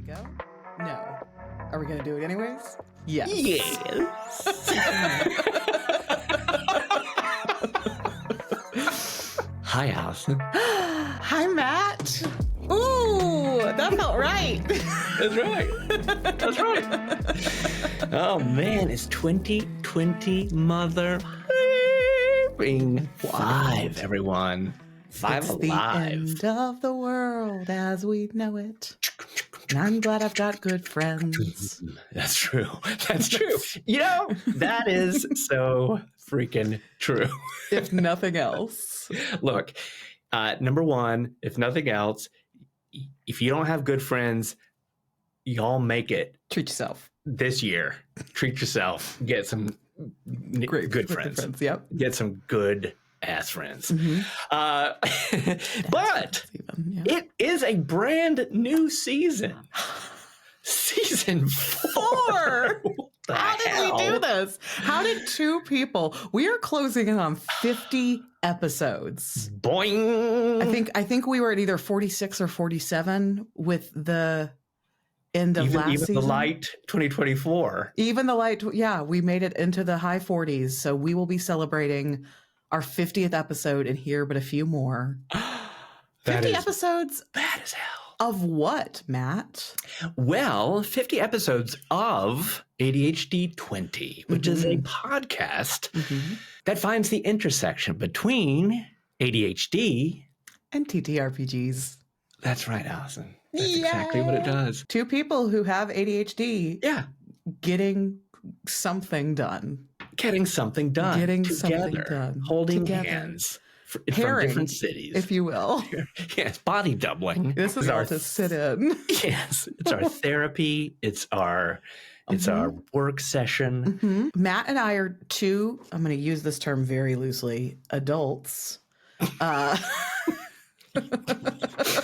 go? No. Are we going to do it anyways? Yes. Yes. Hi, Allison. Hi, Matt. Ooh, that felt right. That's right. That's right. Oh, man, it's 2020 mother being 5, everyone. 5 It's alive. the end of the world as we know it. And I'm glad I've got good friends. That's true. That's true. You know, that is so freaking true. If nothing else. Look, number one, if nothing else, if you don't have good friends, y'all make it. Treat yourself. This year. Treat yourself. Get some good friends. Yep. Get some good ass friends. But it is a brand new season. Season 4. How did we do this? How did two people? We are closing in on 50 episodes. Boing. I think we were at either 46 or 47 with the end of last season. Even the light 2024. Even the light, yeah, we made it into the high 40s. So we will be celebrating our 50th episode in here, but a few more. 50 episodes? Bad as hell. Of what, Matt? Well, 50 episodes of ADHd20, which is a podcast that finds the intersection between ADHD and TTRPGs. That's right, Allison. That's exactly what it does. Two people who have ADHD. Yeah. Getting something done. Getting something done. Getting together, something done. Holding together. hands. From Pairing, different cities, if you will. Yes, body doubling. This is all to sit in. Yes, it's our therapy. It's our work session. Matt and I are two. I'm going to use this term very loosely. Adults.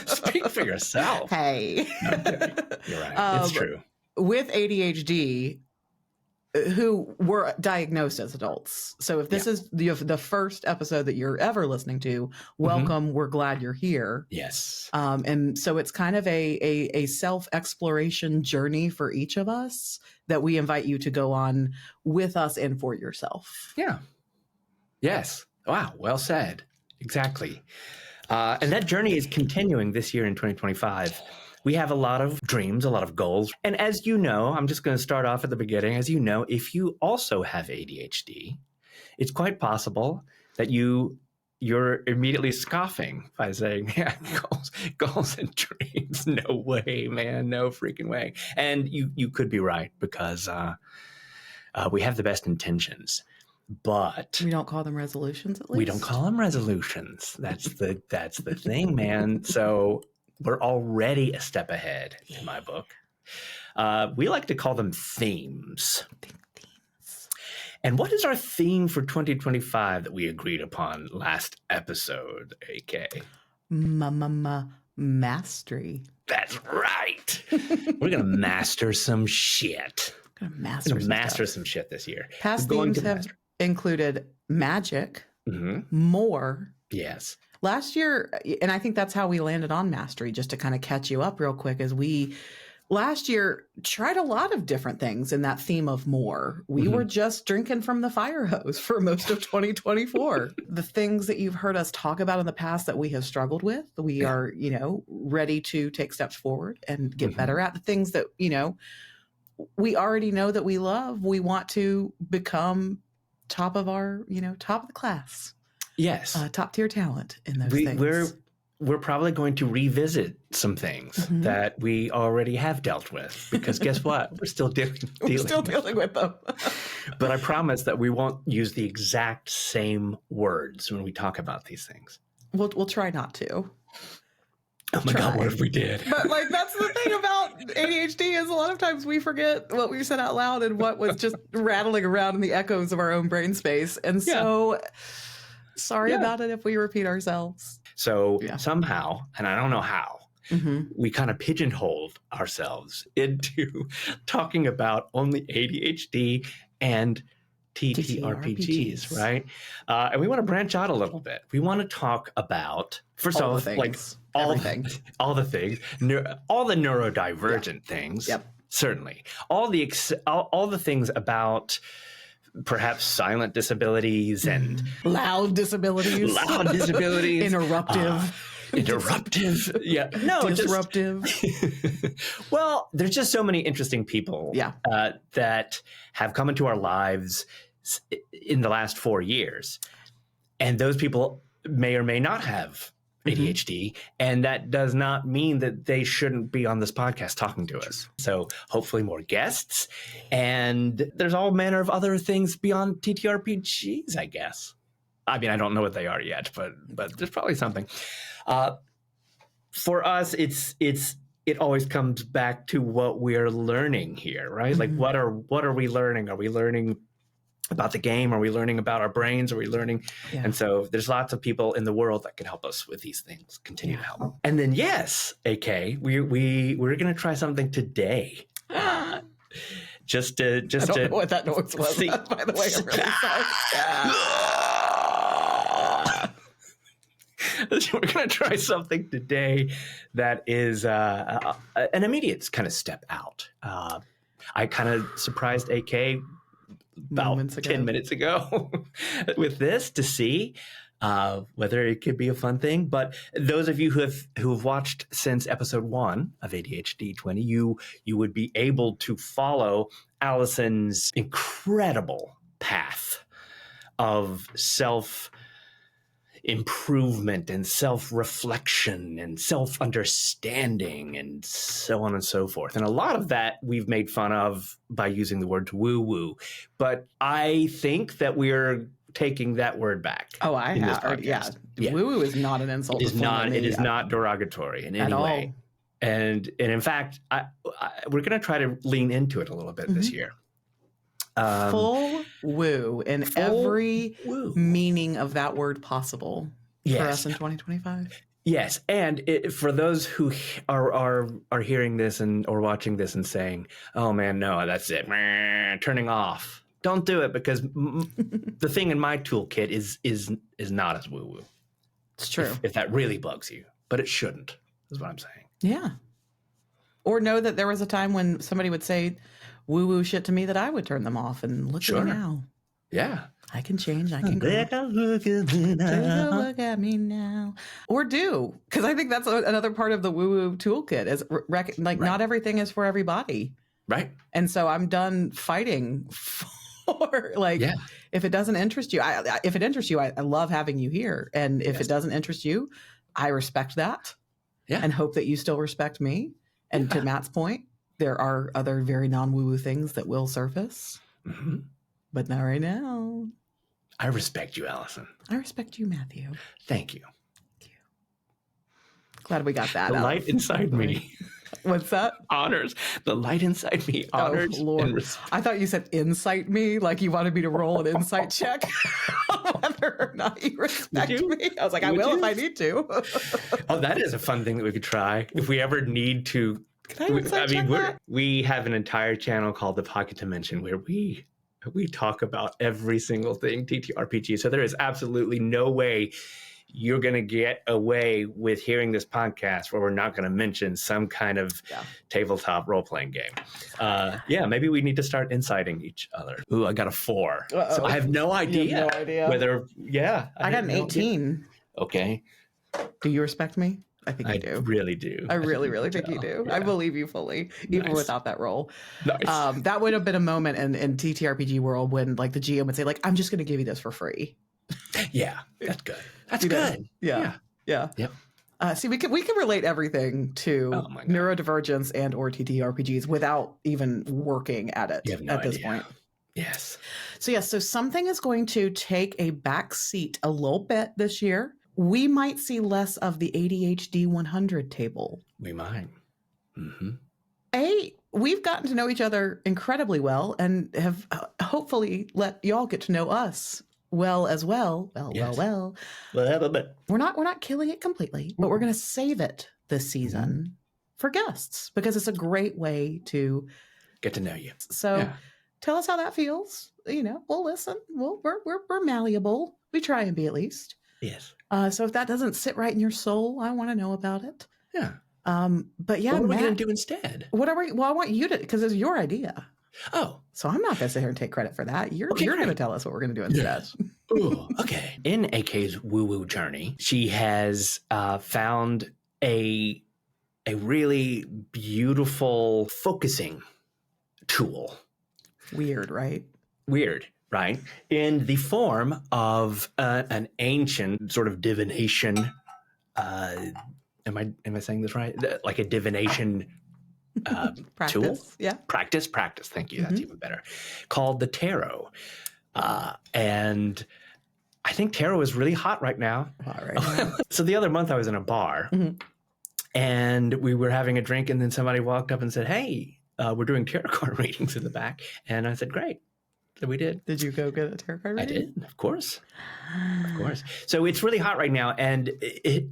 Speak for yourself. Hey, okay. You're right. It's true. With ADHD. Who were diagnosed as adults. So if this is the first episode that you're ever listening to, welcome. We're glad you're here. Yes. And so it's kind of a self-exploration journey for each of us that we invite you to go on with us and for yourself. Yeah. Yes. Wow. Well said. Exactly. And that journey is continuing this year in 2025. We have a lot of dreams, a lot of goals. And as you know, I'm just going to start off at the beginning. As you know, if you also have ADHD, it's quite possible that you're immediately scoffing by saying, yeah, goals and dreams. No way, man. No freaking way. And you could be right because we have the best intentions. But we don't call them resolutions, at least. We don't call them resolutions. That's the thing, man. So we're already a step ahead in my book. We like to call them themes. And what is our theme for 2025 that we agreed upon last episode, AK? Mastery. That's right. We're going to master some shit. We're going to master some shit this year. Past themes have included magic, more. Yes. Last year, and I think that's how we landed on mastery, just to kind of catch you up real quick, is we last year tried a lot of different things in that theme of more. We were just drinking from the fire hose for most of 2024. The things that you've heard us talk about in the past that we have struggled with, we are, ready to take steps forward and get better at. The things that, we already know that we love, we want to become top of our, top of the class. Yes. Top tier talent in those things. We're probably going to revisit some things that we already have dealt with because guess what? We're still dealing with them. But I promise that we won't use the exact same words when we talk about these things. We'll try not to. Oh my God, what if we did? But that's the thing about ADHD is a lot of times we forget what we said out loud and what was just rattling around in the echoes of our own brain space. And so sorry about it if we repeat ourselves. So somehow, and I don't know how, we kind of pigeonholed ourselves into talking about only ADHD and TTRPGs, right? And we want to branch out a little bit. We want to talk about, first of all, like Everything. all the things, all the neurodivergent things. Yep. Certainly. All the things about perhaps silent disabilities and loud disabilities, interruptive. Yeah. No, disruptive. Well, there's just so many interesting people that have come into our lives in the last 4 years. And those people may or may not have ADHD, and that does not mean that they shouldn't be on this podcast talking to us. So hopefully more guests, and there's all manner of other things beyond TTRPGs, I guess. I mean, I don't know what they are yet, but there's probably something. For us, it always comes back to what we're learning here, right? Like, what are we learning? Are we learning about the game? Are we learning about our brains? Are we learning? Yeah. And so there's lots of people in the world that can help us with these things, continue to help. And then, yes, AK, we're going to try something today. just to I don't know what that noise was, by the way. I'm really sorry. We're going to try something today that is an immediate kind of step out. I kind of surprised AK about 10 minutes ago with this to see whether it could be a fun thing. But those of you who have watched since episode 1 of ADHd20, you would be able to follow Allison's incredible path of self-improvement and self-reflection and self-understanding and so on and so forth. And a lot of that we've made fun of by using the word woo-woo. But I think that we're taking that word back. Oh, I have. Yeah. Woo-woo is not an insult. It is not derogatory in any way. And in fact, we're going to try to lean into it a little bit this year. Full woo in every meaning of that word possible for us in 2025. Yes, and for those who are hearing this or watching this and saying, "Oh man, no, that's it," turning off. Don't do it, because the thing in my toolkit is not as woo woo. It's true. If that really bugs you, but it shouldn't, is what I'm saying. Yeah. Or know that there was a time when somebody would say woo-woo shit to me that I would turn them off, and look at me now. Yeah. I can change. I can grow. Look at me now. Or do. Because I think that's another part of the woo-woo toolkit is not everything is for everybody. Right. And so I'm done fighting for if it doesn't interest you, if it interests you, I love having you here. And if it doesn't interest you, I respect that and hope that you still respect me. And to Matt's point, there are other very non-woo-woo things that will surface, but not right now. I respect you, Allison. I respect you, Matthew. Thank you. Thank you. Glad we got that. The light inside me. What's that? Honors. The light inside me honors. Oh, Lord. I thought you said incite me, like you wanted me to roll an insight check whether or not you respect me. I was like, I will if I need to. Oh, that is a fun thing that we could try. If we ever need to. We have an entire channel called The Pocket Dimension where we talk about every single thing TTRPG. So there is absolutely no way you're going to get away with hearing this podcast where we're not going to mention some kind of tabletop role-playing game. Maybe we need to start inciting each other. Ooh, I got a 4. Uh-oh. So I have no idea. You have no idea. Whether, I got an 18. Okay. Do you respect me? I think you do. I really do. I really, really think you do. Yeah. I believe you fully, even without that role. Nice. That would have been a moment in TTRPG world when like the GM would say like, I'm just going to give you this for free. Yeah, that's good. That's good. Yeah. Yep. See, we can relate everything to neurodivergence and or TTRPGs without even working at it this point. Yes. So something is going to take a back seat a little bit this year. We might see less of the ADHd20 table. We might. We've gotten to know each other incredibly well and have hopefully let y'all get to know us well as well. Well. We're not killing it completely, but we're going to save it this season for guests because it's a great way to get to know you. So tell us how that feels. We'll listen. We're malleable. We try and be at least. Yes. So if that doesn't sit right in your soul, I want to know about it. Yeah. But yeah, What are we Matt, going to do instead? what are we? Well, I want you to, because it's your idea. Oh, So I'm not going to sit here and take credit for that. You're Okay, going to great. tell us what we're going to do instead. ooh, okay. In AK's woo-woo journey, she has found a really beautiful focusing tool. Weird, right? Weird, right? In the form of an ancient sort of divination. Am I saying this right? Like a divination Practice. tool? Yeah. Practice. Thank you. That's even better. Called the tarot. And I think tarot is really hot right now. All right. So the other month I was in a bar and we were having a drink, and then somebody walked up and said, "Hey, we're doing tarot card readings in the back." And I said, "Great." So we did. Did you go get a tarot card reading? I did, of course. Of course. So it's really hot right now. And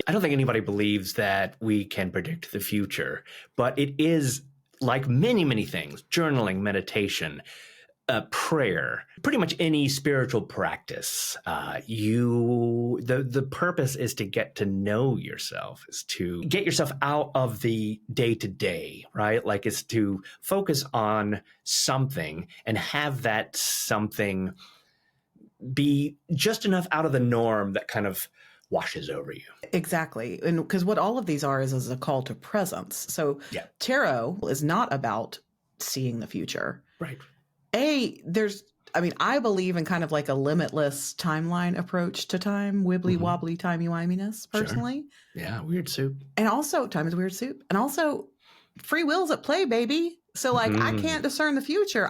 I don't think anybody believes that we can predict the future, but it is like many, many things, journaling, meditation, prayer, pretty much any spiritual practice. The purpose is to get to know yourself, is to get yourself out of the day-to-day, right? Like, it's to focus on something and have that something be just enough out of the norm that kind of washes over you. Exactly. And because what all of these are is a call to presence. So tarot is not about seeing the future. Right. I believe in kind of like a limitless timeline approach to time, wibbly wobbly timey-wiminess, personally. Sure. Yeah, weird soup. And also, time is weird soup. And also, free will's at play, baby. So like, I can't discern the future.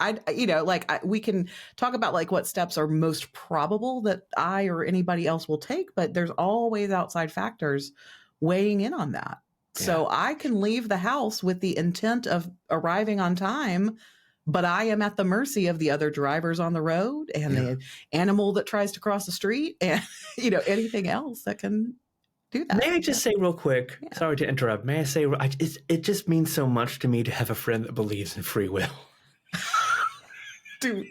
We can talk about like what steps are most probable that I or anybody else will take, but there's always outside factors weighing in on that. Yeah. So I can leave the house with the intent of arriving on time, but I am at the mercy of the other drivers on the road and the animal that tries to cross the street and, anything else that can do that. May I just say real quick, sorry to interrupt, may I say, it just means so much to me to have a friend that believes in free will. Do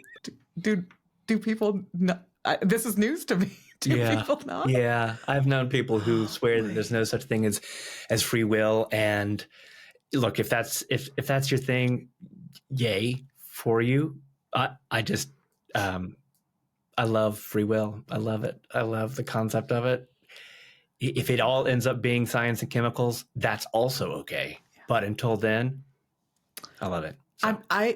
people not? This is news to me. Do people not? Yeah, I've known people who swear that there's no such thing as free will. And look, if that's your thing, yay for you. I love free will. I love it. I love the concept of it. If it all ends up being science and chemicals, that's also okay. But until then, I love it.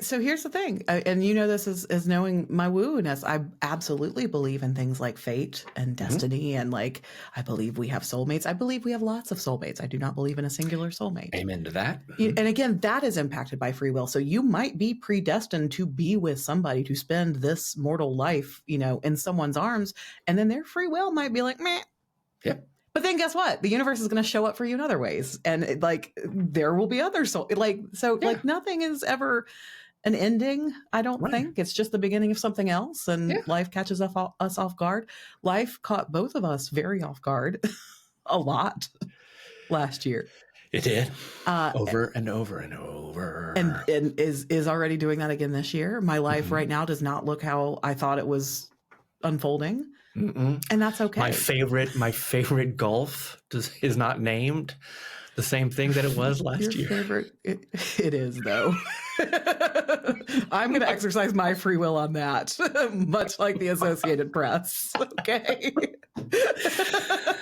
So here's the thing, and this is knowing my woo-ness. I absolutely believe in things like fate and destiny, and like I believe we have soulmates. I believe we have lots of soulmates. I do not believe in a singular soulmate. Amen to that. And again, that is impacted by free will. So you might be predestined to be with somebody, to spend this mortal life, in someone's arms, and then their free will might be like, meh. Yep. But then guess what? The universe is going to show up for you in other ways. And there will be other nothing is ever an ending. I don't think it's just the beginning of something else. And life catches us off guard. Life caught both of us very off guard a lot last year. It did. Over and over and over. And is already doing that again this year. My life right now does not look how I thought it was unfolding. And that's okay. My favorite golf is not named the same thing that it was last year. Favorite, it is though. I'm going to exercise my free will on that, much like the Associated Press. Okay.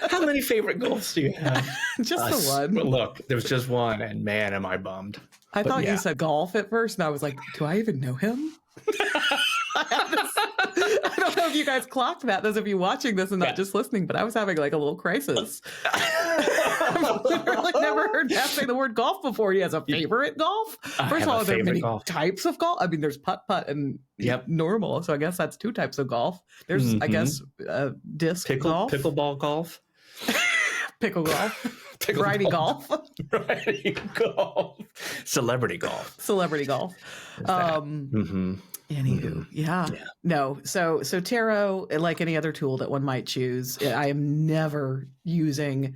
How many favorite golfs do you have? Just the one. Well, look, there's just one, and man, am I bummed. I thought you said golf at first, and I was like, do I even know him? I don't know if you guys clocked that, those of you watching this and not just listening, but I was having like a little crisis. I've literally never heard Matt say the word golf before. He has a favorite golf. First of all, there are many types of golf. I mean, there's putt and normal. So I guess that's two types of golf. There's, I guess, disc golf. Pickleball golf. Pickle golf. Variety golf. Variety golf. Celebrity golf. Celebrity golf. Anywho, no. So tarot, like any other tool that one might choose, I am never using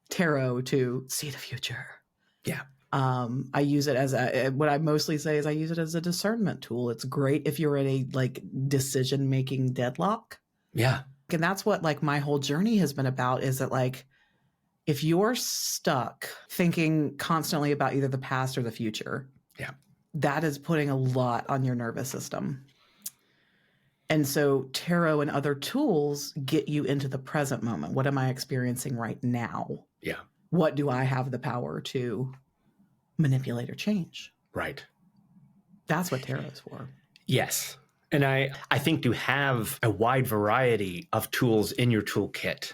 tarot to see the future. Yeah. I use it as what I mostly say is I use it as a discernment tool. It's great if you're in a decision-making deadlock. Yeah. And that's what like my whole journey has been about, is that like, if you're stuck thinking constantly about either the past or the future, that is putting a lot on your nervous system. And so tarot and other tools get you into the present moment. What am I experiencing right now? Yeah. What do I have the power to manipulate or change? Right. That's what tarot is for. Yes. And I think to have a wide variety of tools in your toolkit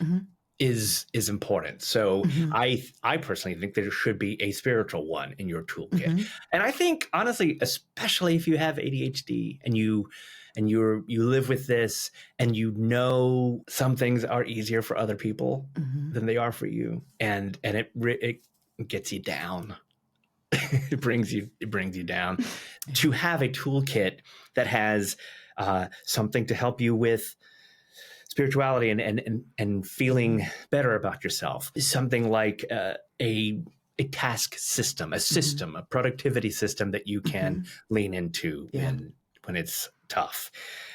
is important. So I personally think there should be a spiritual one in your toolkit. And I think, honestly, especially if you have ADHD and you live with this, and you know some things are easier for other people than they are for you, and it gets you down. It brings you down. To have a toolkit that has something to help you with spirituality and feeling better about yourself, is something like a task system, a system, a productivity system that you can lean into when it's tough,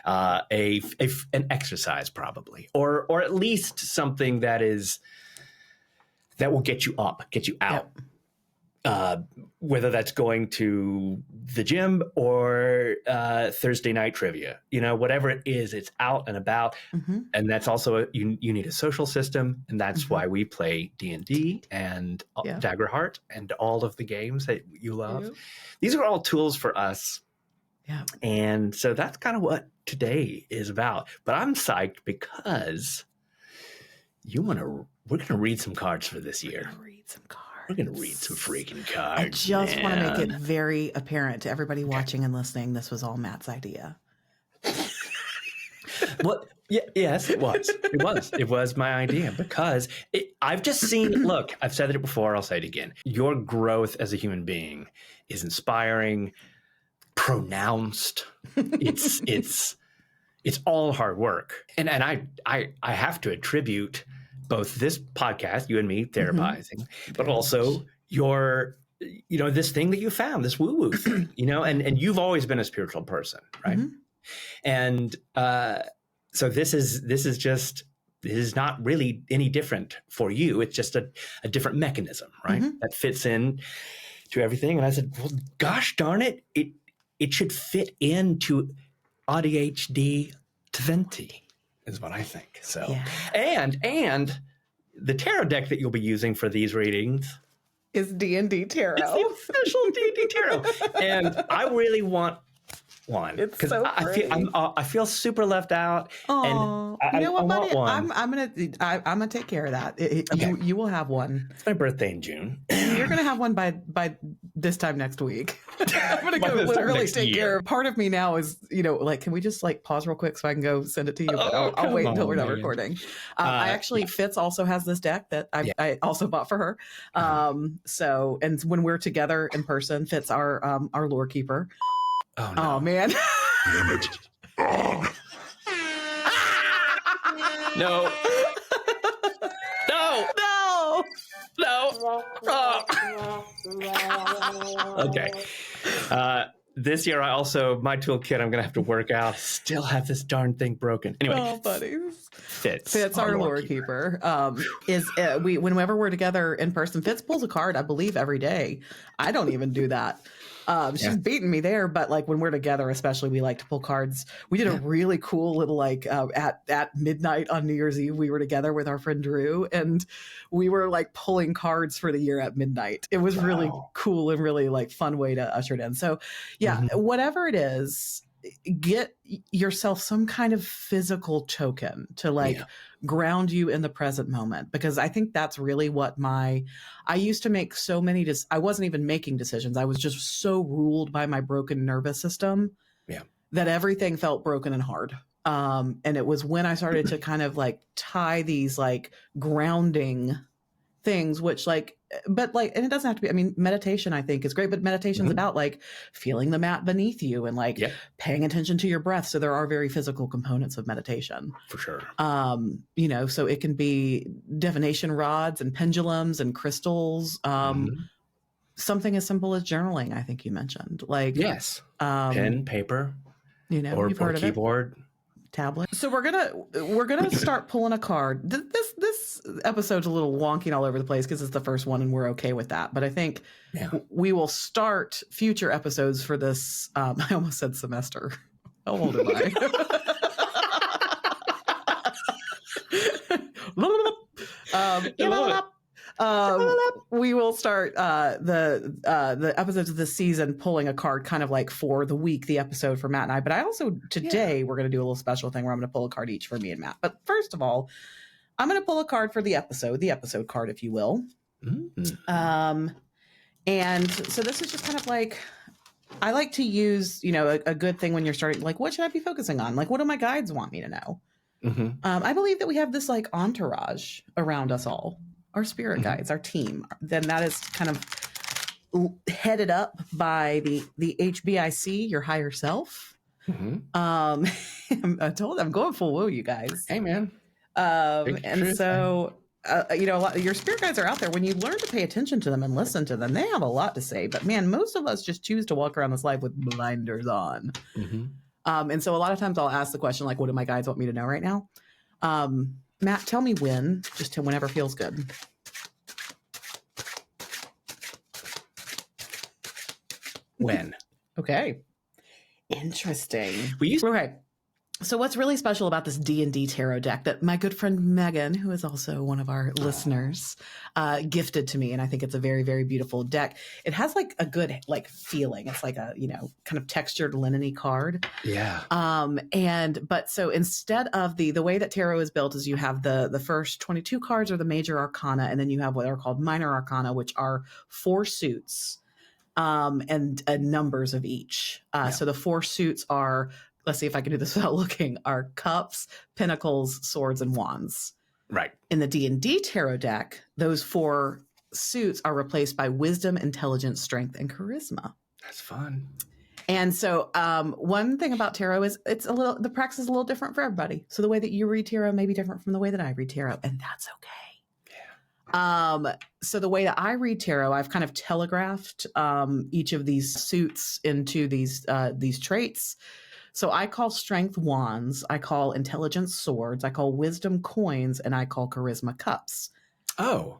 an exercise probably, or at least something that will get you up, get you out. Whether that's going to the gym or Thursday night trivia, whatever it is, it's out and about. And that's also, you need a social system. And that's why we play D&D and Daggerheart and all of the games that you love. These are all tools for us. Yeah. And so that's kind of what today is about. But I'm psyched because we're going to read some cards for this year. We're going to read some freaking cards. I just want to make it very apparent to everybody watching and listening, this was all Matt's idea. Well, yes, it was. It was my idea, because I've just seen, look, I've said it before, I'll say it again. Your growth as a human being is inspiring, pronounced. It's all hard work. And I have to attribute both this podcast, you and me therapizing, but also your, this thing that you found, this woo-woo thing, and you've always been a spiritual person, right? And so this is not really any different for you. It's just a different mechanism, right? That fits in to everything. And I said, well, gosh darn it, it should fit into ADHd20. Is what I think. So, and the tarot deck that you'll be using for these readings is D&D Tarot. It's the official D&D Tarot, and I really want one because so I feel super left out. Oh, and you know what, buddy? I'm I'm gonna take care of that. You will have one. It's my birthday in June. You're gonna have one by this time next week. I'm gonna go literally take care of. Part of me now is, can we just pause real quick so I can go send it to you? But I'll wait until we're not recording. I actually, Fitz also has this deck that I also bought for her. So, and when we're together in person, Fitz our lore keeper. Oh, no. Oh man. Damn it. No. Okay. This year, my toolkit, I'm going to have to work out. Still have this darn thing broken. Anyway. Oh, buddies. Fitz our lore keeper. Whenever we're together in person, Fitz pulls a card, I believe, every day. I don't even do that. She's beaten me there, but when we're together, especially, we like to pull cards. We did a really cool little at midnight on New Year's Eve, we were together with our friend Drew, and we were pulling cards for the year at midnight. It was really cool and really fun way to usher it in. So whatever it is, get yourself some kind of physical token to ground you in the present moment, because I think that's really what I used to make so many I wasn't even making decisions. I was just so ruled by my broken nervous system that everything felt broken and hard. And it was when I started to kind of tie these grounding things, which and it doesn't have to be, meditation I think is great, but meditation's about feeling the mat beneath you and paying attention to your breath. So there are very physical components of meditation. For sure. So it can be divination rods and pendulums and crystals. Something as simple as journaling, I think you mentioned. Yes. Pen, paper, or keyboard. tablet. So we're gonna start pulling a card. This episode's a little wonky all over the place because it's the first one, and we're okay with that. But I think we will start future episodes for this. I almost said semester. How old am I? We will start the episodes of this season pulling a card kind of like for the week, the episode for Matt and I. But I also today we're going to do a little special thing where I'm going to pull a card each for me and Matt. But first of all, I'm going to pull a card for the episode card, if you will. And so this is just kind of like, I like to use, a good thing when you're starting, like, what should I be focusing on? Like, what do my guides want me to know? I believe that we have this like entourage around us all, our spirit guides, our team. Then that is kind of headed up by the HBIC, your higher self. I told them I'm going full woo, you guys. Hey, man. And so, your spirit guides are out there. When you learn to pay attention to them and listen to them, they have a lot to say. But man, most of us just choose to walk around this life with blinders on. And so a lot of times I'll ask the question, like, what do my guides want me to know right now? Matt, tell me when, just whenever feels good. When? Okay. Interesting. Okay. So what's really special about this D&D tarot deck that my good friend Megan, who is also one of our listeners, gifted to me, and I think it's a very, very beautiful deck. It has like a good like feeling. It's like a, kind of textured linen-y card. Yeah. But so instead of the way that tarot is built is you have the first 22 cards are the major arcana, and then you have what are called minor arcana, which are 4 suits and numbers of each. So the 4 suits are, let's see if I can do this without looking, are cups, pentacles, swords, and wands. Right. In the D&D tarot deck, those 4 suits are replaced by wisdom, intelligence, strength, and charisma. That's fun. And so one thing about tarot is the practice is a little different for everybody. So the way that you read tarot may be different from the way that I read tarot, and that's okay. Yeah. So the way that I read tarot, I've kind of telegraphed each of these suits into these traits. So I call strength wands, I call intelligence swords, I call wisdom coins, and I call charisma cups. Oh,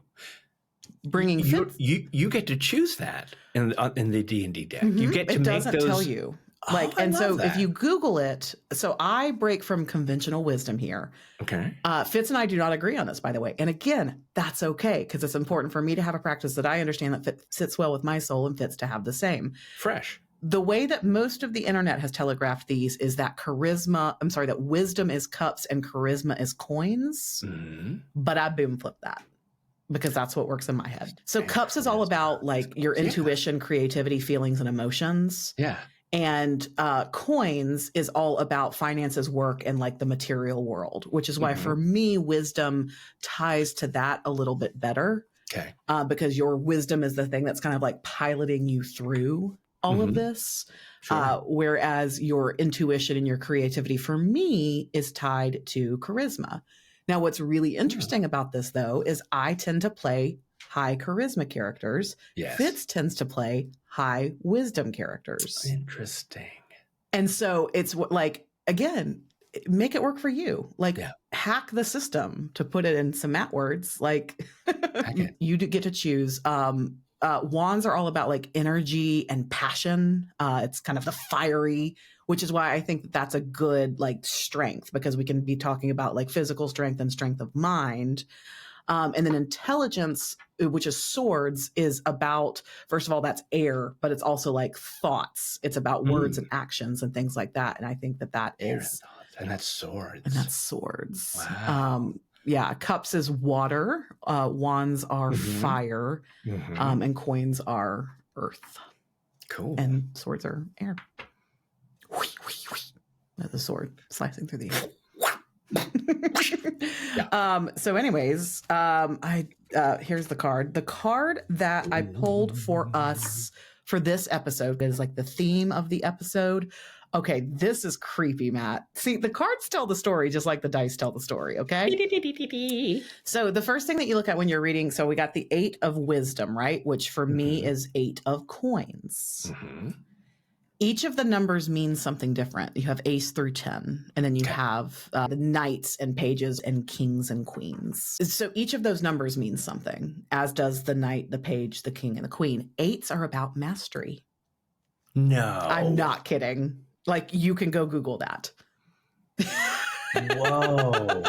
bringing you get to choose that in the D&D deck. You get to make those. It doesn't tell you. If you Google it, so I break from conventional wisdom here. Okay. Fitz and I do not agree on this, by the way. And again, that's okay, because it's important for me to have a practice that I understand that sits well with my soul, and Fitz to have the same. Fresh. The way that most of the internet has telegraphed these is that that wisdom is cups and charisma is coins. But I boom flip that because that's what works in my head. So cups is all about like your intuition, creativity, feelings, and emotions. Yeah. And coins is all about finances, work, and like the material world, which is why for me, wisdom ties to that a little bit better. Okay. Because your wisdom is the thing that's kind of like piloting you through all of this, whereas your intuition and your creativity for me is tied to charisma. Now, what's really interesting about this, though, is I tend to play high charisma characters. Yes. Fitz tends to play high wisdom characters. Interesting. And so it's like, again, make it work for you. Like hack the system, to put it in some Matt words. Like you do get to choose. Wands are all about like energy and passion. It's kind of the fiery, which is why I think that's a good like strength, because we can be talking about like physical strength and strength of mind. And then intelligence, which is swords, is about, first of all, that's air, but it's also like thoughts. It's about words and actions and things like that. And I think that is. And that's swords. And that's swords. Wow. Cups is water. Wands are fire. And coins are earth. Cool. And swords are air. That's a sword slicing through the air. So anyways, here's the card. The card that I pulled for us for this episode is like the theme of the episode. Okay, this is creepy, Matt. See, the cards tell the story just like the dice tell the story, okay? So the first thing that you look at when you're reading, so we got the 8 of wisdom, right? Which for me is 8 of coins. Each of the numbers means something different. You have ace through 10, and then you have the knights and pages and kings and queens. So each of those numbers means something, as does the knight, the page, the king, and the queen. Eights are about mastery. No. I'm not kidding. Like, you can go Google that. Whoa.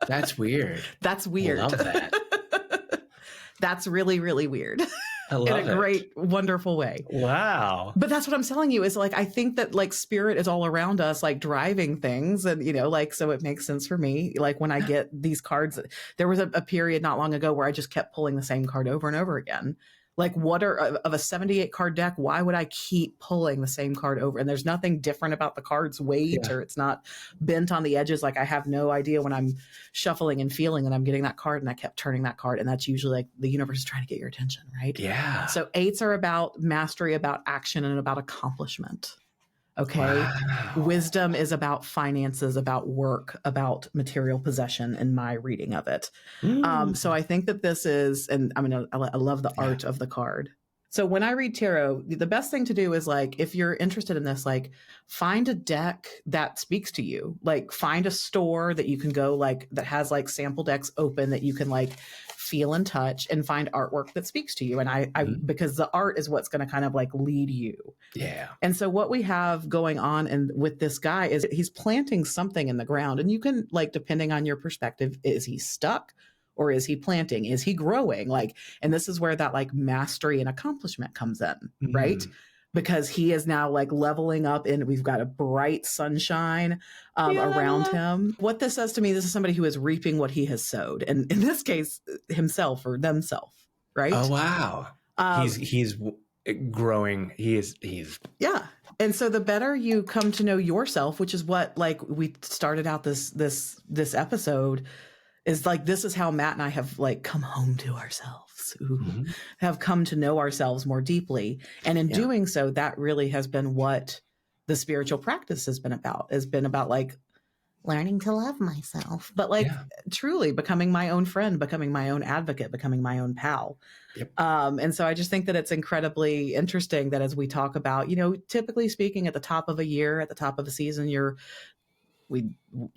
That's weird. That's weird. I love that. That's really, really weird. I love in a great, wonderful way. Wow. But that's what I'm telling you is like, I think that like spirit is all around us, like driving things. And, you know, like, so it makes sense for me. Like when I get these cards, there was a period not long ago where I just kept pulling the same card over and over again. Like what are of a 78 card deck? Why would I keep pulling the same card over? And there's nothing different about the card's weight or it's not bent on the edges. Like I have no idea when I'm shuffling and feeling that I'm getting that card, and I kept turning that card. And that's usually like the universe is trying to get your attention, right? Yeah. So eights are about mastery, about action, and about accomplishment. Okay. Wow. Wisdom is about finances, about work, about material possession in my reading of it. So I think that this is, and I mean, I love the art of the card. So when I read tarot, the best thing to do is like, if you're interested in this, like find a deck that speaks to you, like find a store that you can go like that has like sample decks open that you can like feel and touch, and find artwork that speaks to you. And I because the art is what's going to kind of like lead you. Yeah. And so what we have going on and with this guy is he's planting something in the ground, and you can like, depending on your perspective, is he stuck? Or is he planting? Is he growing? Like, and this is where that like mastery and accomplishment comes in, right? Because he is now like leveling up, and we've got a bright sunshine around him. What this says to me, this is somebody who is reaping what he has sowed. And in this case, himself or themself, right? Oh, wow. He's growing. He's. Yeah. And so the better you come to know yourself, which is what like we started out this episode, is like, this is how Matt and I have like come home to ourselves, have come to know ourselves more deeply. And in doing so, that really has been what the spiritual practice has been about like learning to love myself, but like truly becoming my own friend, becoming my own advocate, becoming my own pal. Yep. And so I just think that it's incredibly interesting that as we talk about, you know, typically speaking at the top of a year, at the top of a season,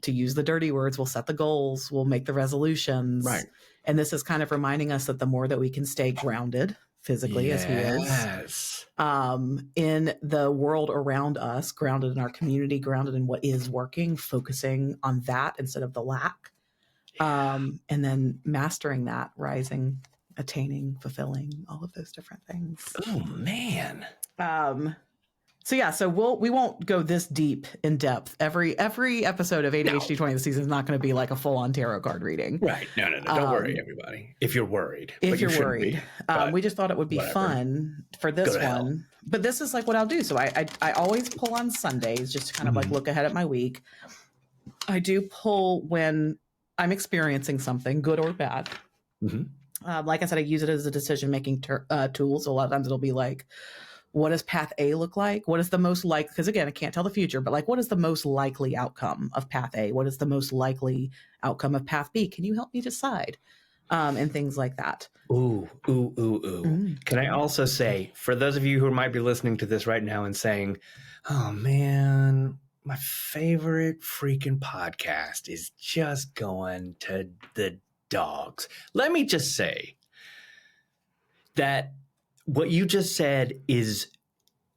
to use the dirty words, we'll set the goals, we'll make the resolutions. Right. And this is kind of reminding us that the more that we can stay grounded physically as he is, in the world around us, grounded in our community, grounded in what is working, focusing on that instead of the lack. And then mastering that, rising, attaining, fulfilling, all of those different things. Oh man. So we won't go this deep in depth. Every episode of ADHd20 this season is not going to be like a full on tarot card reading. Right. No. Don't worry, everybody. If you're worried. We just thought it would be fun for this one. But this is like what I'll do. So I always pull on Sundays just to kind of like look ahead at my week. I do pull when I'm experiencing something, good or bad. Like I said, I use it as a decision-making tool. So a lot of times it'll be like, what does path A look like? What is the most likely, because again, I can't tell the future, but like, what is the most likely outcome of path A? What is the most likely outcome of path B? Can you help me decide? And things like that. Ooh. Can I also say, for those of you who might be listening to this right now and saying, oh man, my favorite freaking podcast is just going to the dogs. Let me just say that what you just said is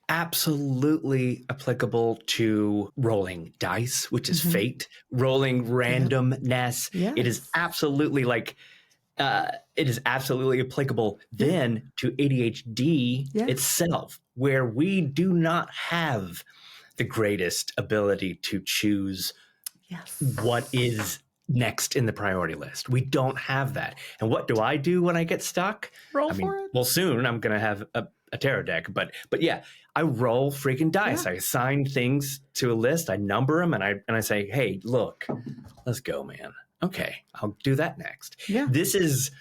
absolutely applicable to rolling dice, which is fate, rolling randomness. Yes. It is absolutely applicable then to ADHD itself, where we do not have the greatest ability to choose what is next in the priority list. We don't have that. And what do I do when I get stuck? Roll for it. Well, soon I'm going to have a tarot deck, but yeah, I roll freaking dice. I assign things to a list. I number them and I say, hey, look, let's go, man. Okay, I'll do that next. Yeah. This is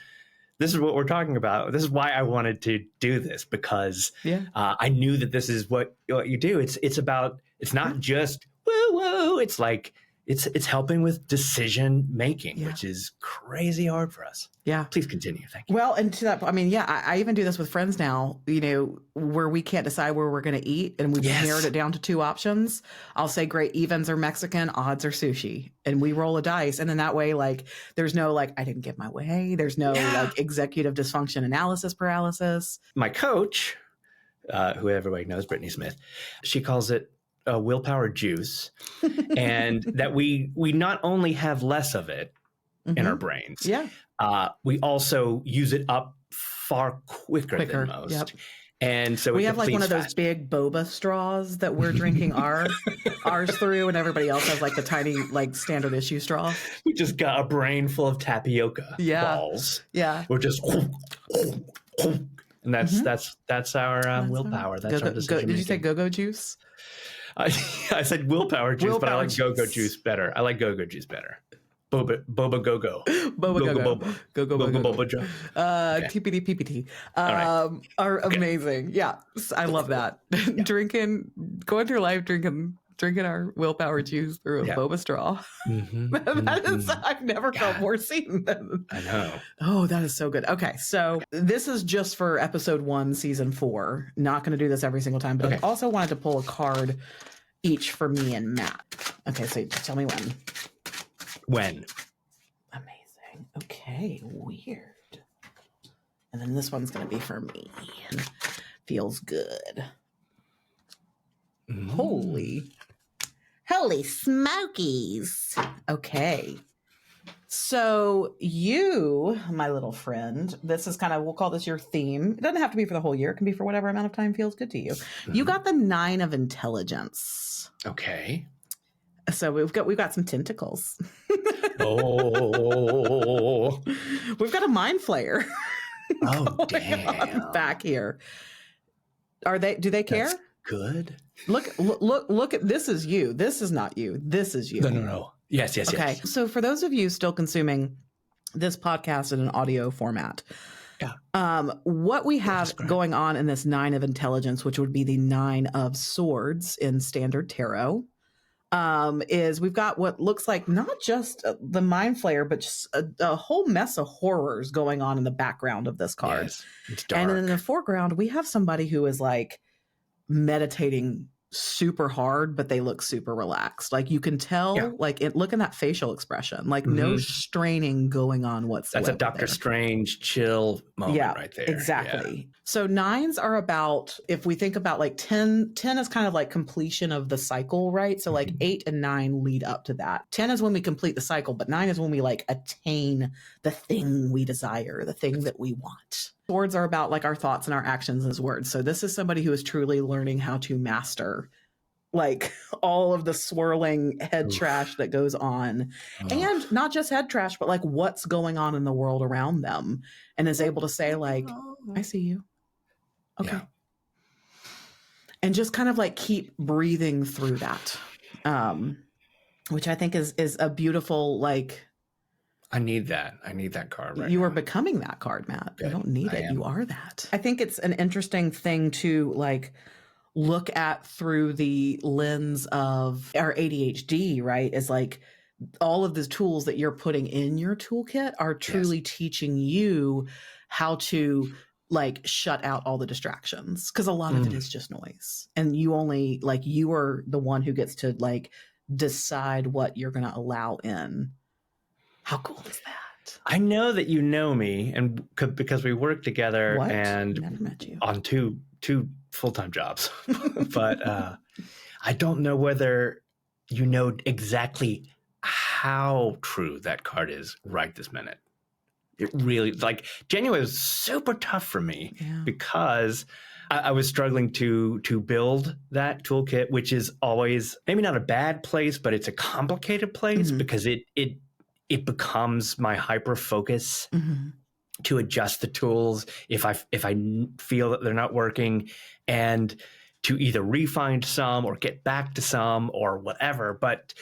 what we're talking about. This is why I wanted to do this, because I knew that this is what you do. It's not just woo woo. It's like, it's helping with decision making, which is crazy hard for us. Yeah. Please continue. Thank you. Well, and to that, I mean, I even do this with friends now, where we can't decide where we're going to eat and we've narrowed it down to 2 options. I'll say, great, evens are Mexican, odds are sushi. And we roll a dice. And then that way, like, there's no, like, I didn't get my way. There's no like executive dysfunction analysis paralysis. My coach, who everybody knows, Brittany Smith, she calls it willpower juice. And that we not only have less of it in our brains. Yeah. We also use it up far quicker than most. Yep. And so we have like one of those big boba straws that we're drinking ours through, and everybody else has like the tiny, like standard issue straw. We just got a brain full of tapioca balls. Yeah. We're just, and that's our willpower. That's our decision. Did you say go-go juice? I said willpower juice, but I like go-go juice better. I like go-go juice better. Boba go-go. Boba go-go. Boba Joe. TPD PPT are amazing. Yeah, I love that. Going through life drinking our willpower juice through a boba straw. That is, I've never felt more seen than. I know. Oh, that is so good. Okay, so this is just for episode 1, season 4. Not going to do this every single time, but I also wanted to pull a card each for me and Matt. Okay, so just tell me when. When? Amazing. Okay, weird. And then this one's going to be for me. Feels good. Holy smokies. Okay. So you, my little friend, this is kind of, we'll call this your theme. It doesn't have to be for the whole year. It can be for whatever amount of time feels good to you. You got the 9 of intelligence. Okay. So we've got some tentacles. Oh. We've got a mind flayer. Oh, damn. Back here. Do they care? That's good. Look at, this is you. This is not you. This is you. No. Yes. Okay. So for those of you still consuming this podcast in an audio format, what we have going on in this 9 of intelligence, which would be the 9 of swords in standard tarot, is we've got what looks like not just the mind flayer, but just a whole mess of horrors going on in the background of this card. Yes, it's dark. And in the foreground, we have somebody who is like meditating super hard, but they look super relaxed. Like you can tell, look in that facial expression, like no straining going on whatsoever. That's a Doctor Strange chill moment right there. Exactly. Yeah. So 9s are about, if we think about like 10 is kind of like completion of the cycle, right? So like 8 and 9 lead up to that. 10 is when we complete the cycle, but 9 is when we like attain the thing we desire, the thing that we want. Swords are about like our thoughts and our actions as words. So this is somebody who is truly learning how to master like all of the swirling head trash that goes on, and not just head trash, but like what's going on in the world around them, and is able to say like, I see you. Okay. Yeah. And just kind of like keep breathing through that. Which I think is a beautiful, like, I need that card right You now. are becoming that card, Matt. Good. You don't need it. You are that. I think it's an interesting thing to like look at through the lens of our ADHD, right? Is like all of the tools that you're putting in your toolkit are truly teaching you how to like shut out all the distractions, because a lot of it is just noise, and you only like, you are the one who gets to like decide what you're going to allow in. How cool is that? I know that you know me, and because we work together and never met you on two full-time jobs, but I don't know whether you know exactly how true that card is right this minute. It really, like, January was super tough for me because I was struggling to build that toolkit, which is always maybe not a bad place, but it's a complicated place because it becomes my hyper focus to adjust the tools if I feel that they're not working, and to either refine some or get back to some or whatever. But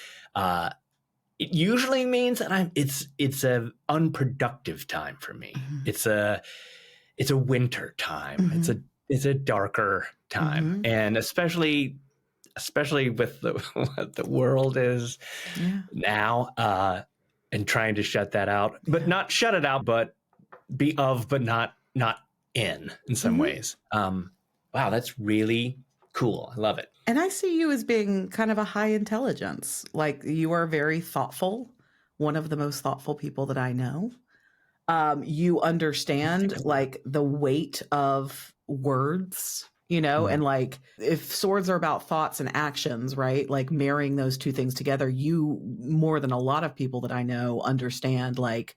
it usually means that it's a unproductive time for me. It's a winter time. It's a darker time, and especially especially with what the world is now, and trying to shut that out, but not shut it out, but be of, but not in some ways. Wow, that's really cool. I love it. And I see you as being kind of a high intelligence. Like, you are very thoughtful, one of the most thoughtful people that I know. You understand like the weight of words, and like if swords are about thoughts and actions, right? Like marrying those two things together, you more than a lot of people that I know understand like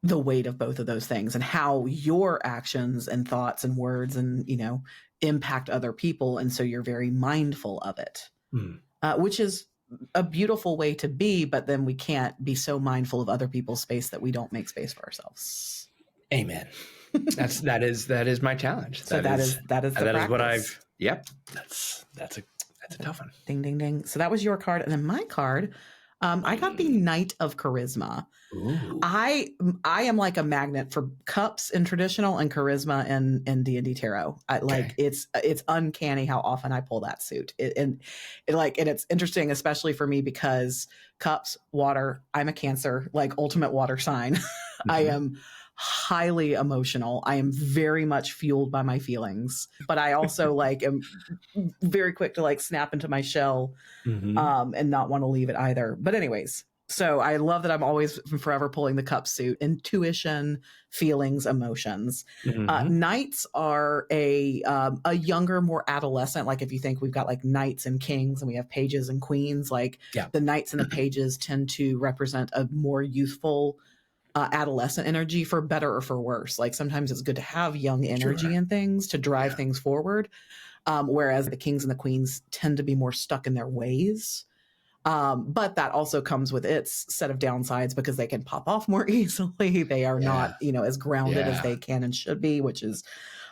the weight of both of those things and how your actions and thoughts and words and, impact other people. And so you're very mindful of it, which is a beautiful way to be, but then we can't be so mindful of other people's space that we don't make space for ourselves. Amen. That is my challenge. So that is what I've, that's a tough one. Ding, ding, ding. So that was your card. And then my card, I got the Knight of Charisma. Ooh. I am like a magnet for cups in traditional and charisma in D&D tarot. It's uncanny how often I pull that suit. And it's interesting, especially for me, because cups, water, I'm a Cancer, like ultimate water sign. I am highly emotional. I am very much fueled by my feelings, but I also like am very quick to like snap into my shell and not want to leave it either. But anyways, so I love that I'm always forever pulling the cup suit. Intuition, feelings, emotions. Knights are a younger, more adolescent. Like if you think we've got like knights and kings and we have pages and queens, like the knights and the pages tend to represent a more youthful adolescent energy, for better or for worse. Like sometimes it's good to have young energy in things to drive things forward. Whereas the kings and the queens tend to be more stuck in their ways. But that also comes with its set of downsides because they can pop off more easily. They are not, as grounded as they can and should be, which is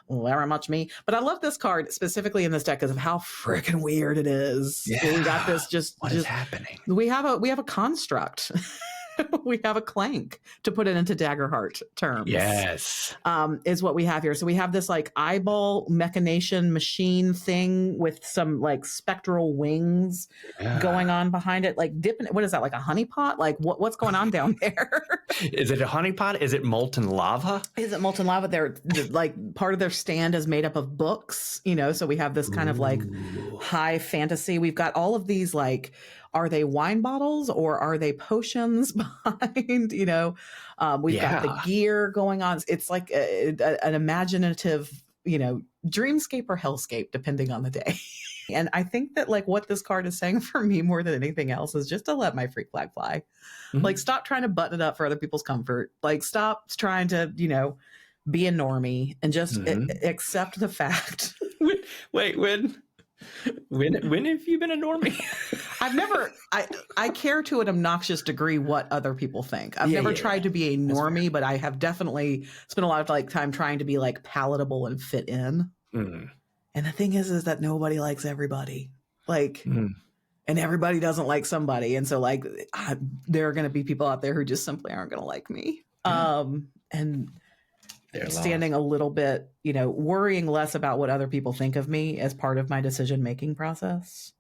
very much me. But I love this card specifically in this deck because of how freaking weird it is. We got this what is happening? We have a construct. We have a clank, to put it into Daggerheart terms. Yes. Is what we have here. So we have this like eyeball machination machine thing with some like spectral wings going on behind it, like dipping. What is that, like a honeypot? Like what's going on down there? Is it a honeypot? Is it molten lava? Is it molten lava? They're like part of their stand is made up of books, so we have this kind of like high fantasy. We've got all of these like, are they wine bottles or are they potions behind, we've got the gear going on. It's like an imaginative, dreamscape or hellscape, depending on the day. And I think that like what this card is saying for me more than anything else is just to let my freak flag fly. Like stop trying to button it up for other people's comfort. Like stop trying to, be a normie and just accept the fact. When have you been a normie? I've never, I care to an obnoxious degree what other people think. I've never tried to be a normie, but I have definitely spent a lot of like time trying to be like palatable and fit in. And the thing is that nobody likes everybody. Like, and everybody doesn't like somebody. And so like, there are going to be people out there who just simply aren't going to like me. And standing a little bit, worrying less about what other people think of me as part of my decision-making process.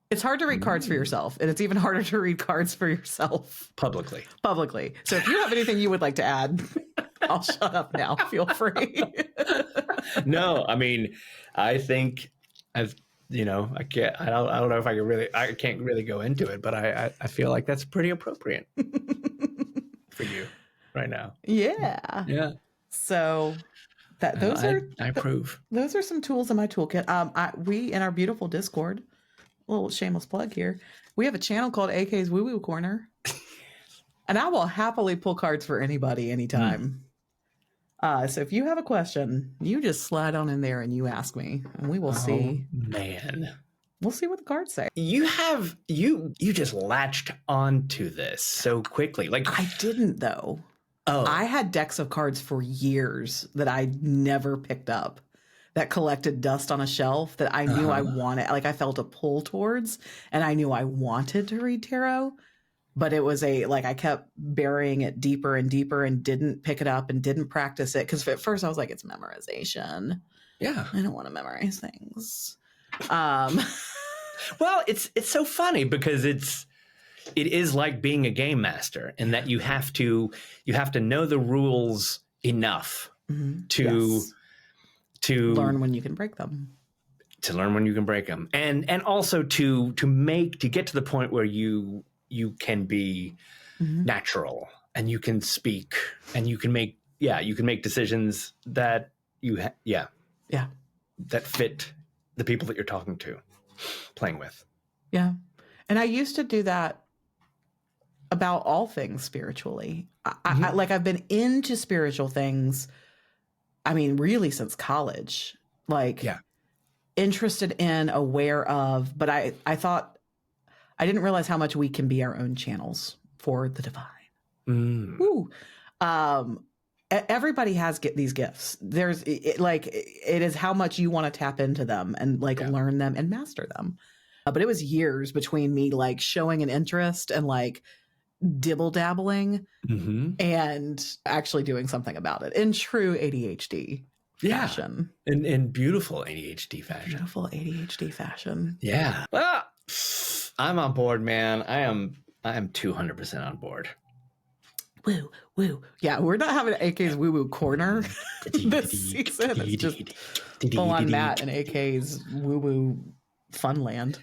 It's hard to read cards for yourself, and it's even harder to read cards for yourself publicly. So if you have anything you would like to add, I'll shut up now. Feel free. No, I mean, I think I can't, I don't know if I can't really go into it, but I feel like that's pretty appropriate for you right now. Yeah. So I approve. Those are some tools in my toolkit. We in our beautiful Discord, a little shameless plug here, we have a channel called AK's Woo Woo Corner, and I will happily pull cards for anybody anytime. So if you have a question, you just slide on in there and you ask me, and we will see. Man, we'll see what the cards say. You just latched onto this so quickly. Like I didn't though. Oh, I had decks of cards for years that I never picked up, that collected dust on a shelf that I knew I wanted. Like I felt a pull towards, and I knew I wanted to read tarot, but it was I kept burying it deeper and deeper and didn't pick it up and didn't practice it. Cause at first I was like, it's memorization. Yeah. I don't want to memorize things. Well, it's so funny because it is like being a game master in that you have to know the rules enough to learn when you can break them. To learn when you can break them, and also to get to the point where you can be natural and you can speak and you can make decisions that that fit the people that you're talking to, playing with. Yeah. And I used to do that about all things spiritually. I've been into spiritual things, I mean, really since college. Interested in, aware of, but I thought, I didn't realize how much we can be our own channels for the divine. Ooh. Everybody has these gifts. There's it is how much you want to tap into them and learn them and master them. But it was years between me showing an interest and dibble dabbling and actually doing something about it in true ADHD fashion. In beautiful ADHD fashion. Beautiful ADHD fashion. Yeah. Well, I'm on board, man. I am 200% on board. Woo, woo. Yeah, we're not having AK's woo woo corner this season. It's just full on Matt and AK's woo woo fun land.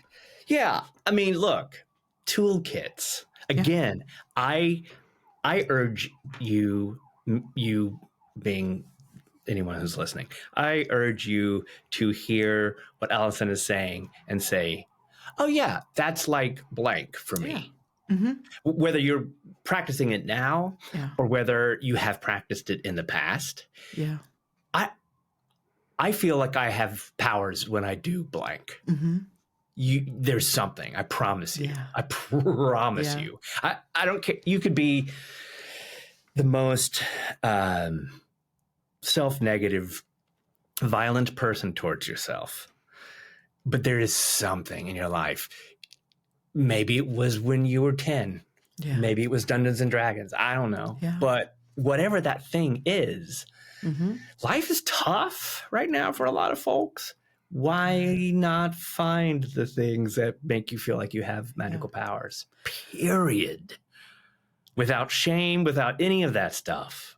Yeah. I mean, look, toolkits. Again, I urge you being anyone who's listening, I urge you to hear what Allison is saying and say, oh yeah, that's like blank for me. Whether you're practicing it now or whether you have practiced it in the past. Yeah. I feel like I have powers when I do blank. There's something, I promise you. I promise you. I don't care. You could be the most self-negative, violent person towards yourself, but there is something in your life. Maybe it was when you were 10. Maybe it was Dungeons and Dragons. I don't know. But whatever that thing is, life is tough right now for a lot of folks. Why not find the things that make you feel like you have magical powers? Period. Without shame, without any of that stuff.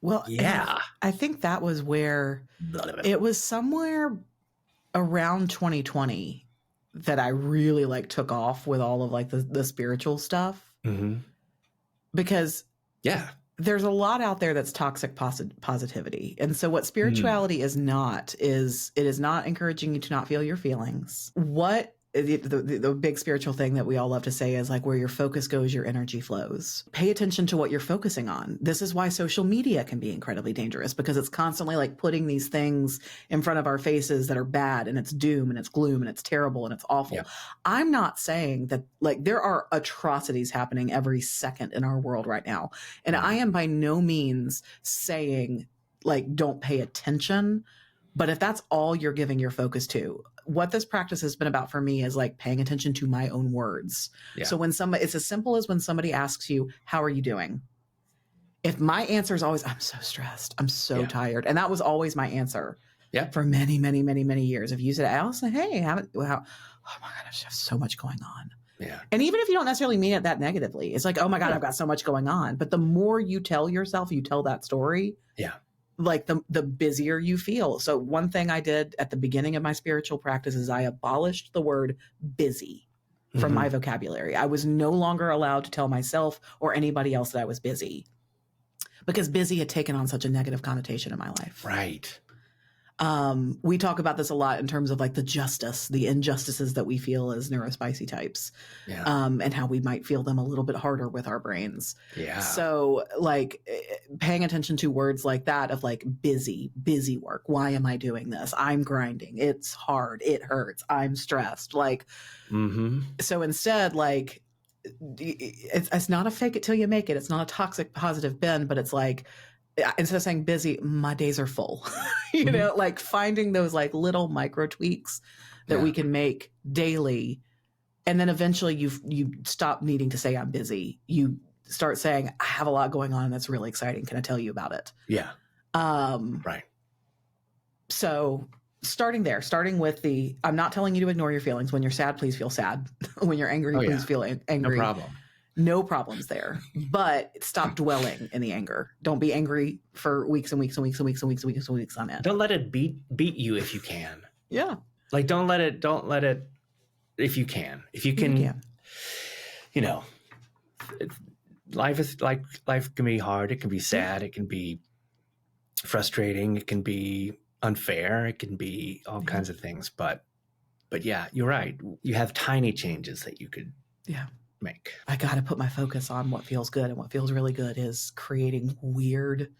Well, I think that was where it was somewhere around 2020 that I really took off with all of the spiritual stuff. Because there's a lot out there that's toxic positivity. And so what spirituality is not is it is not encouraging you to not feel your feelings. What the big spiritual thing that we all love to say is where your focus goes, your energy flows. Pay attention to what you're focusing on. This is why social media can be incredibly dangerous, because it's constantly putting these things in front of our faces that are bad, and it's doom and it's gloom and it's terrible and it's awful. I'm not saying that there are atrocities happening every second in our world right now. And I am by no means saying don't pay attention. But if that's all you're giving your focus to, what this practice has been about for me is paying attention to my own words. So when it's as simple as when somebody asks you, how are you doing? If my answer is always, I'm so stressed, I'm so tired. And that was always my answer for many, many, many, many years. If you said, Allison, hey, oh my God, I just have so much going on. And even if you don't necessarily mean it that negatively, it's oh my God, I've got so much going on. But the more you tell yourself, you tell that story. The busier you feel. So one thing I did at the beginning of my spiritual practice is I abolished the word busy from my vocabulary. I was no longer allowed to tell myself or anybody else that I was busy, because busy had taken on such a negative connotation in my life. Right. We talk about this a lot in terms of the injustices that we feel as neurospicy types, and how we might feel them a little bit harder with our brains. So paying attention to words like that of busy work. Why am I doing this? I'm grinding. It's hard. It hurts. I'm stressed. So instead, it's not a fake it till you make it. It's not a toxic positive bend, but it's instead of saying busy, my days are full. You know, finding those little micro tweaks that we can make daily. And then eventually you stop needing to say I'm busy. You start saying, I have a lot going on and that's really exciting. Can I tell you about it? Right. So starting with I'm not telling you to ignore your feelings. When you're sad, please feel sad. When you're angry, please feel angry. No problem. No problems there. But stop dwelling in the anger. Don't be angry for weeks and weeks and weeks and weeks and weeks and weeks and weeks on end. Don't let it beat you if you can. Yeah. Like don't let it if you can. If you can, you know, life can be hard, it can be sad, it can be frustrating, it can be unfair, it can be all kinds of things. But yeah, you're right. You have tiny changes that you could make. I got to put my focus on what feels good, and what feels really good is creating weird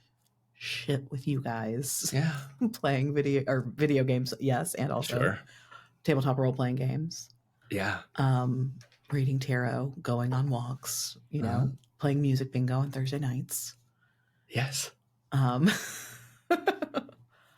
shit with you guys. Yeah. Playing video games, yes, and also tabletop role-playing games. Yeah. Reading tarot, going on walks, you know, playing music bingo on Thursday nights. Yes.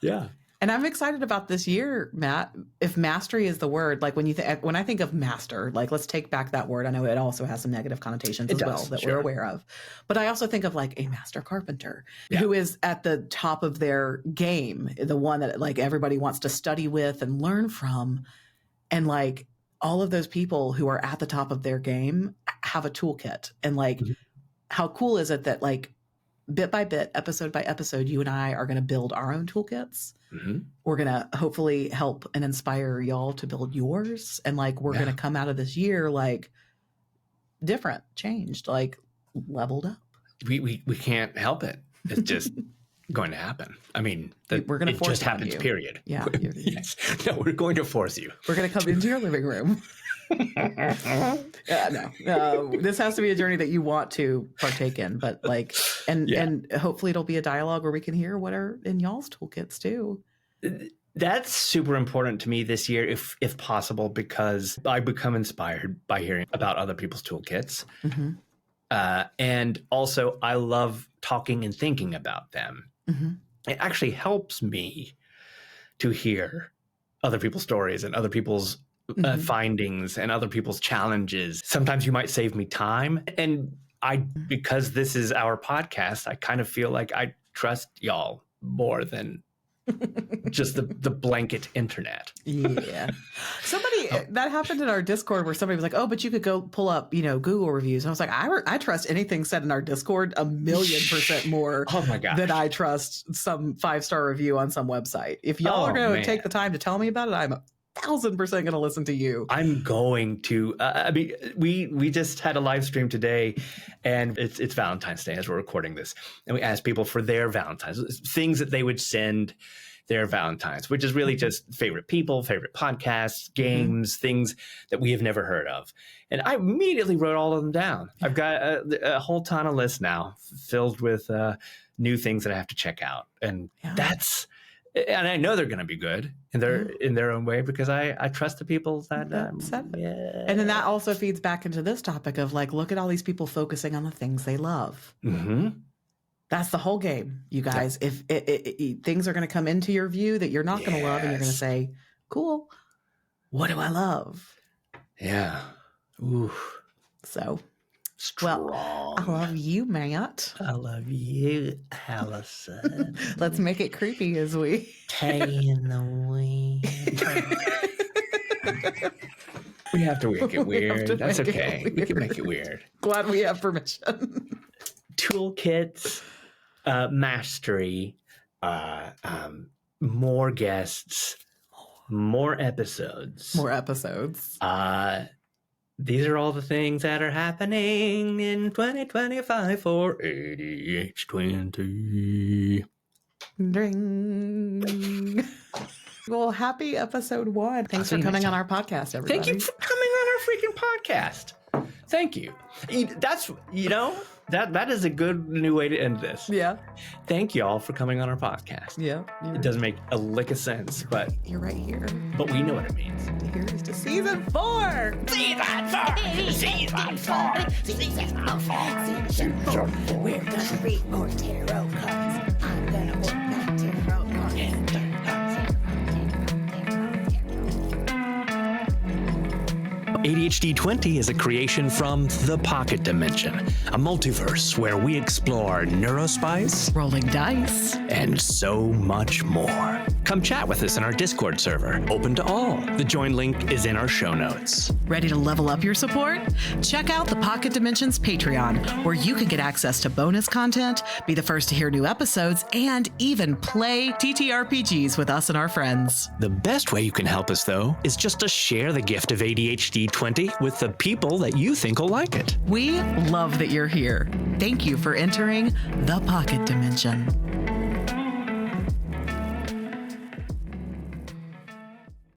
Yeah. And I'm excited about this year, Matt. If mastery is the word, like when I think of master, like let's take back that word. I know it also has some negative connotations as well that we're aware of. But I also think of like a master carpenter who is at the top of their game, the one that like everybody wants to study with and learn from. And like all of those people who are at the top of their game have a toolkit. And like, how cool is it that like bit by bit, episode by episode, you and I are going to build our own toolkits. We're going to hopefully help and inspire y'all to build yours. And like, we're going to come out of this year, like different, changed, like leveled up. We can't help it. It's just going to happen. I mean, we're going to force it just happens, period. Yeah. Yes. No, we're going to force you. We're going to come into your living room. No, this has to be a journey that you want to partake in, but like, and hopefully it'll be a dialogue where we can hear what are in y'all's toolkits too. That's super important to me this year, if possible, because I become inspired by hearing about other people's toolkits. And also I love talking and thinking about them. It actually helps me to hear other people's stories and other people's findings and other people's challenges. Sometimes you might save me time. And because this is our podcast, I kind of feel like I trust y'all more than just the blanket internet. Yeah. That happened in our Discord where somebody was like, oh, but you could go pull up, Google reviews. And I was like, I trust anything said in our Discord 1,000,000% more than I trust some 5-star review on some website. If y'all are going to take the time to tell me about it, I'm 1,000% going to listen to you. I'm going to. I mean, we just had a live stream today, and it's Valentine's Day as we're recording this, and we asked people for their Valentines, things that they would send their Valentines, which is really just favorite people, favorite podcasts, games, things that we have never heard of. And I immediately wrote all of them down. I've got a whole ton of lists now filled with new things that I have to check out, and and I know they're going to be good in their own way because I trust the people that said it. And then that also feeds back into this topic of like, look at all these people focusing on the things they love. That's the whole game, you guys. If things are going to come into your view that you're not going to love, and you're going to say, cool, what do I love? Yeah. Ooh. So strong. Well, I love you, Matt. I love you, Allison. Let's make it creepy as we Tay in the wind. We have to make it weird. That's okay. We can make it weird. Glad we have permission. Toolkits, mastery, more guests, more episodes. These are all the things that are happening in 2025 for ADHd20. Ding. Well, happy episode 1. Thanks for coming on our podcast, everybody. Thank you for coming on our freaking podcast. Thank you. That's, that is a good new way to end this. Yeah. Thank you all for coming on our podcast. Yeah. It doesn't make a lick of sense, but you're right here. But we know what it means. Here's to season 4. Season 4. Season 4. Season 4. We're gonna read more tarot cards. I'm gonna work on tarot cards. ADHd20 is a creation from the Pocket Dimension, a multiverse where we explore neurospice, rolling dice, and so much more. Come chat with us in our Discord server, open to all. The join link is in our show notes. Ready to level up your support? Check out the Pocket Dimensions Patreon, where you can get access to bonus content, be the first to hear new episodes, and even play TTRPGs with us and our friends. The best way you can help us, though, is just to share the gift of ADHD20 with the people that you think will like it. We love that you're here. Thank you for entering the Pocket Dimension.